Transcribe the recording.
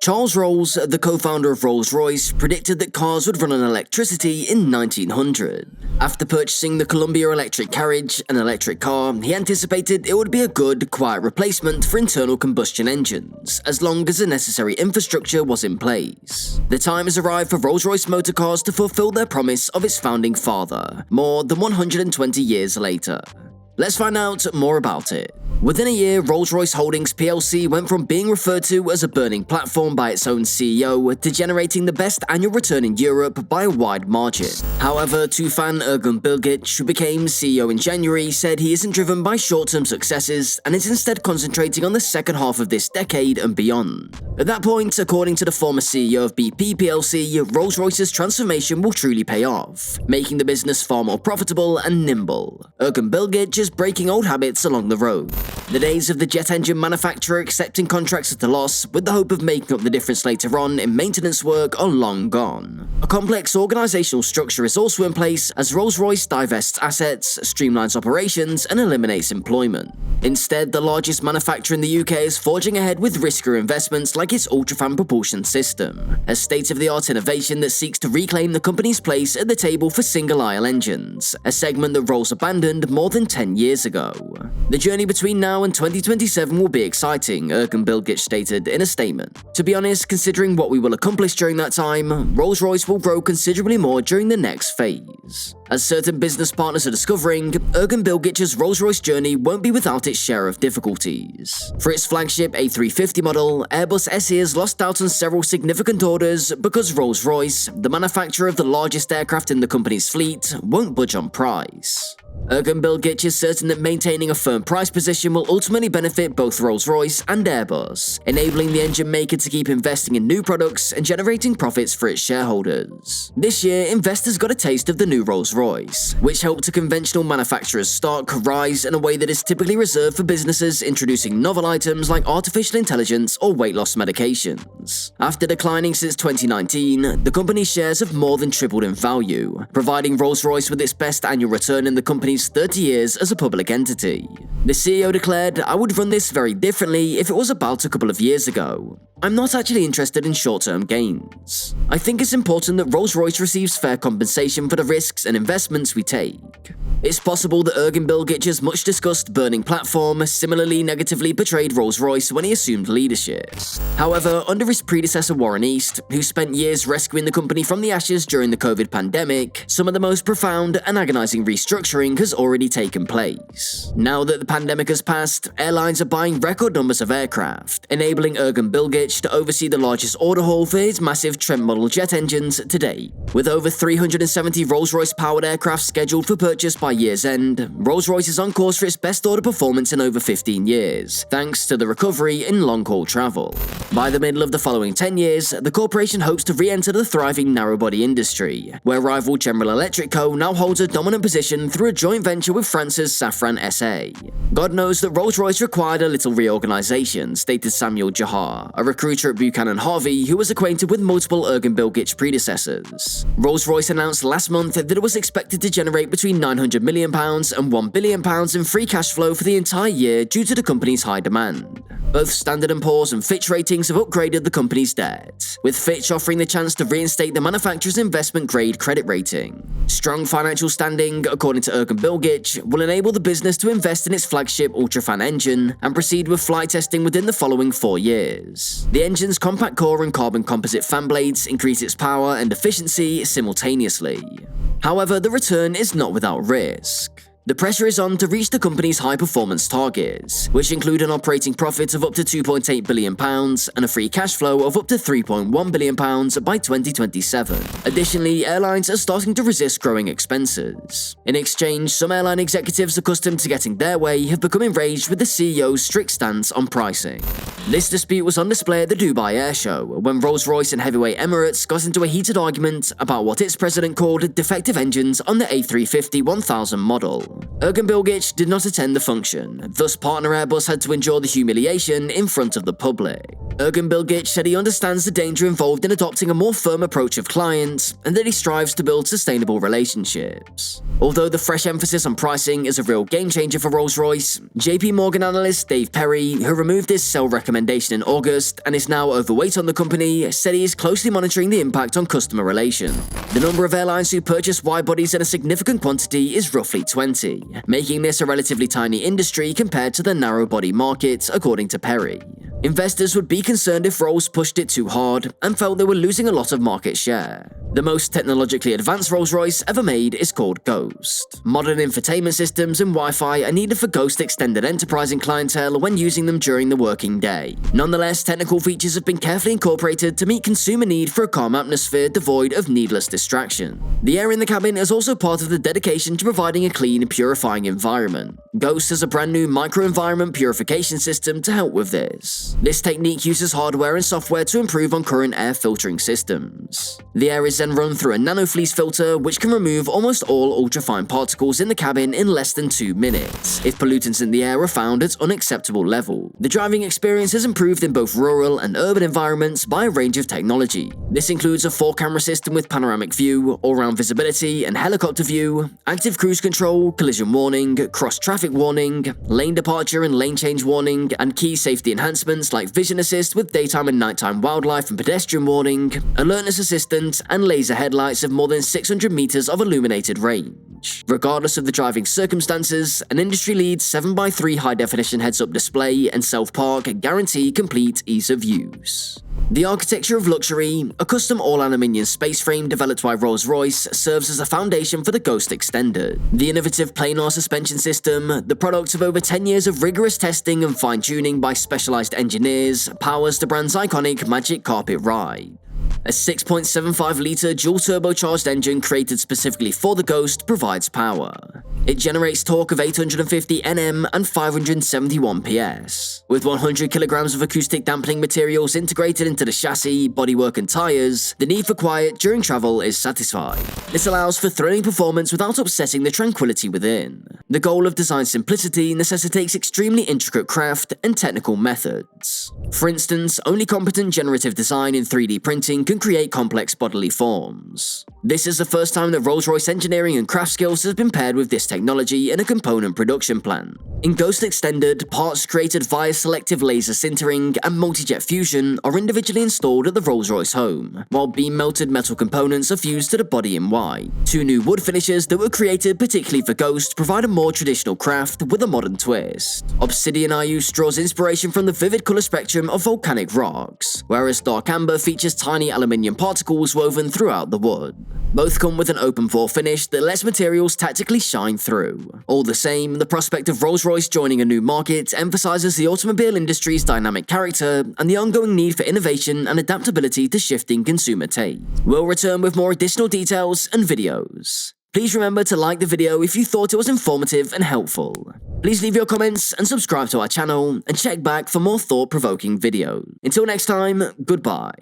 Charles Rolls, the co-founder of Rolls Royce, predicted that cars would run on electricity in 1900. After purchasing the Columbia electric carriage, an electric car, he anticipated it would be a good, quiet replacement for internal combustion engines, as long as the necessary infrastructure was in place. The time has arrived for Rolls-Royce motor cars to fulfill their promise of its founding father, more than 120 years later. Let's find out more about it. Within a year, Rolls-Royce Holdings plc went from being referred to as a burning platform by its own CEO to generating the best annual return in Europe by a wide margin. However, Tufan Ergun Bilgic, who became CEO in January, said he isn't driven by short-term successes and is instead concentrating on the second half of this decade and beyond. At that point, according to the former CEO of BP plc, Rolls-Royce's transformation will truly pay off, making the business far more profitable and nimble. Ergun Bilgic is breaking old habits along the road. The days of the jet engine manufacturer accepting contracts at a loss with the hope of making up the difference later on in maintenance work are long gone. A complex organisational structure is also in place as Rolls-Royce divests assets, streamlines operations and eliminates employment. Instead, the largest manufacturer in the UK is forging ahead with riskier investments like its UltraFan propulsion system, a state-of-the-art innovation that seeks to reclaim the company's place at the table for single-aisle engines, a segment that Rolls abandoned more than 10 years ago. The journey between now and 2027 will be exciting, Ergun Bilgic stated in a statement. To be honest, considering what we will accomplish during that time, Rolls-Royce will grow considerably more during the next phase. As certain business partners are discovering, Ergun Bilgic's Rolls-Royce journey won't be without its share of difficulties. For its flagship A350 model, Airbus SE has lost out on several significant orders because Rolls-Royce, the manufacturer of the largest aircraft in the company's fleet, won't budge on price. Ergun Bilgic is certain that maintaining a firm price position will ultimately benefit both Rolls-Royce and Airbus, enabling the engine maker to keep investing in new products and generating profits for its shareholders. This year, investors got a taste of the new Rolls-Royce, which helped a conventional manufacturer's stock rise in a way that is typically reserved for businesses introducing novel items like artificial intelligence or weight loss medications. After declining since 2019, the company's shares have more than tripled in value, providing Rolls-Royce with its best annual return in the company's 30 years as a public entity. The CEO declared, "I would run this very differently if it was about a couple of years ago. I'm not actually interested in short-term gains. I think it's important that Rolls-Royce receives fair compensation for the risks and investments we take." It's possible that Ergun Bilgic's much-discussed burning platform similarly negatively portrayed Rolls-Royce when he assumed leadership. However, under his predecessor Warren East, who spent years rescuing the company from the ashes during the COVID pandemic, some of the most profound and agonizing restructuring has already taken place. Now that the pandemic has passed, airlines are buying record numbers of aircraft, enabling Ergun Bilgic to oversee the largest order haul for his massive Trent model jet engines to date. With over 370 Rolls-Royce powered aircraft scheduled for purchase by year's end, Rolls-Royce is on course for its best order performance in over 15 years, thanks to the recovery in long-haul travel. By the middle of the following 10 years, the corporation hopes to re-enter the thriving narrow-body industry, where rival General Electric Co. now holds a dominant position through a joint venture with France's Safran SA. "God knows that Rolls-Royce required a little reorganization," stated Samuel Jahar, a recruiter at Buchanan Harvey who was acquainted with multiple Ergun Bilgic predecessors. Rolls-Royce announced last month that it was expected to generate between £900 million and £1 billion in free cash flow for the entire year due to the company's high demand. Both Standard & Poor's and Fitch Ratings have upgraded the company's debt, with Fitch offering the chance to reinstate the manufacturer's investment-grade credit rating. Strong financial standing, according to Ergun Bilgic, will enable the business to invest in its flagship UltraFan engine and proceed with flight testing within the following 4 years. The engine's compact core and carbon composite fan blades increase its power and efficiency simultaneously. However, the return is not without risk. The pressure is on to reach the company's high-performance targets, which include an operating profit of up to £2.8 billion and a free cash flow of up to £3.1 billion by 2027. Additionally, airlines are starting to resist growing expenses. In exchange, some airline executives accustomed to getting their way have become enraged with the CEO's strict stance on pricing. This dispute was on display at the Dubai Air Show, when Rolls-Royce and heavyweight Emirates got into a heated argument about what its president called defective engines on the A350-1000 model. Ergun Bilgic did not attend the function, thus partner Airbus had to endure the humiliation in front of the public. Ergun Bilgic said he understands the danger involved in adopting a more firm approach of clients, and that he strives to build sustainable relationships. Although the fresh emphasis on pricing is a real game-changer for Rolls-Royce, JP Morgan analyst Dave Perry, who removed his sell recommendation in August and is now overweight on the company, said he is closely monitoring the impact on customer relations. The number of airlines who purchase wide-bodies in a significant quantity is roughly 20, making this a relatively tiny industry compared to the narrow-body market, according to Perry. Investors would be concerned if Rolls pushed it too hard and felt they were losing a lot of market share. The most technologically advanced Rolls-Royce ever made is called Ghost. Modern infotainment systems and Wi-Fi are needed for Ghost extended enterprising clientele when using them during the working day. Nonetheless, technical features have been carefully incorporated to meet consumer need for a calm atmosphere devoid of needless distraction. The air in the cabin is also part of the dedication to providing a clean, purifying environment. Ghost has a brand new microenvironment purification system to help with this. This technique uses hardware and software to improve on current air filtering systems. The air is then run through a nanofleece filter which can remove almost all ultrafine particles in the cabin in less than 2 minutes, if pollutants in the air are found at unacceptable level. The driving experience is improved in both rural and urban environments by a range of technology. This includes a 4-camera system with panoramic view, all-round visibility and helicopter view, active cruise control, collision warning, cross-traffic warning, lane departure and lane change warning, and key safety enhancements like vision assist with daytime and nighttime wildlife and pedestrian warning, alertness assistant, and laser headlights of more than 600 meters of illuminated range. Regardless of the driving circumstances, an industry-lead 7x3 high-definition heads-up display and self-park guarantee complete ease of use. The architecture of luxury, a custom all-aluminium space frame developed by Rolls-Royce, serves as a foundation for the Ghost Extended. The innovative planar suspension system, the product of over 10 years of rigorous testing and fine-tuning by specialized engineers, powers the brand's iconic Magic Carpet ride. A 6.75-litre dual-turbocharged engine created specifically for the Ghost provides power. It generates torque of 850 Nm and 571 PS. With 100 kilograms of acoustic dampening materials integrated into the chassis, bodywork and tires, the need for quiet during travel is satisfied. This allows for thrilling performance without upsetting the tranquility within. The goal of design simplicity necessitates extremely intricate craft and technical methods. For instance, only competent generative design in 3D printing can create complex bodily forms. This is the first time that Rolls-Royce engineering and craft skills has been paired with this technology in a component production plant. In Ghost Extended, parts created via selective laser sintering and multi-jet fusion are individually installed at the Rolls-Royce home, while beam-melted metal components are fused to the body in white. 2 new wood finishes that were created particularly for Ghost provide a more traditional craft with a modern twist. Obsidian IUs draws inspiration from the vivid color spectrum of volcanic rocks, whereas Dark Amber features tiny aluminium particles woven throughout the wood. Both come with an open pore finish that lets materials tactically shine through. All the same, the prospect of Rolls-Royce joining a new market emphasizes the automobile industry's dynamic character and the ongoing need for innovation and adaptability to shifting consumer taste. We'll return with more additional details and videos. Please remember to like the video if you thought it was informative and helpful. Please leave your comments and subscribe to our channel, and check back for more thought-provoking videos. Until next time, goodbye.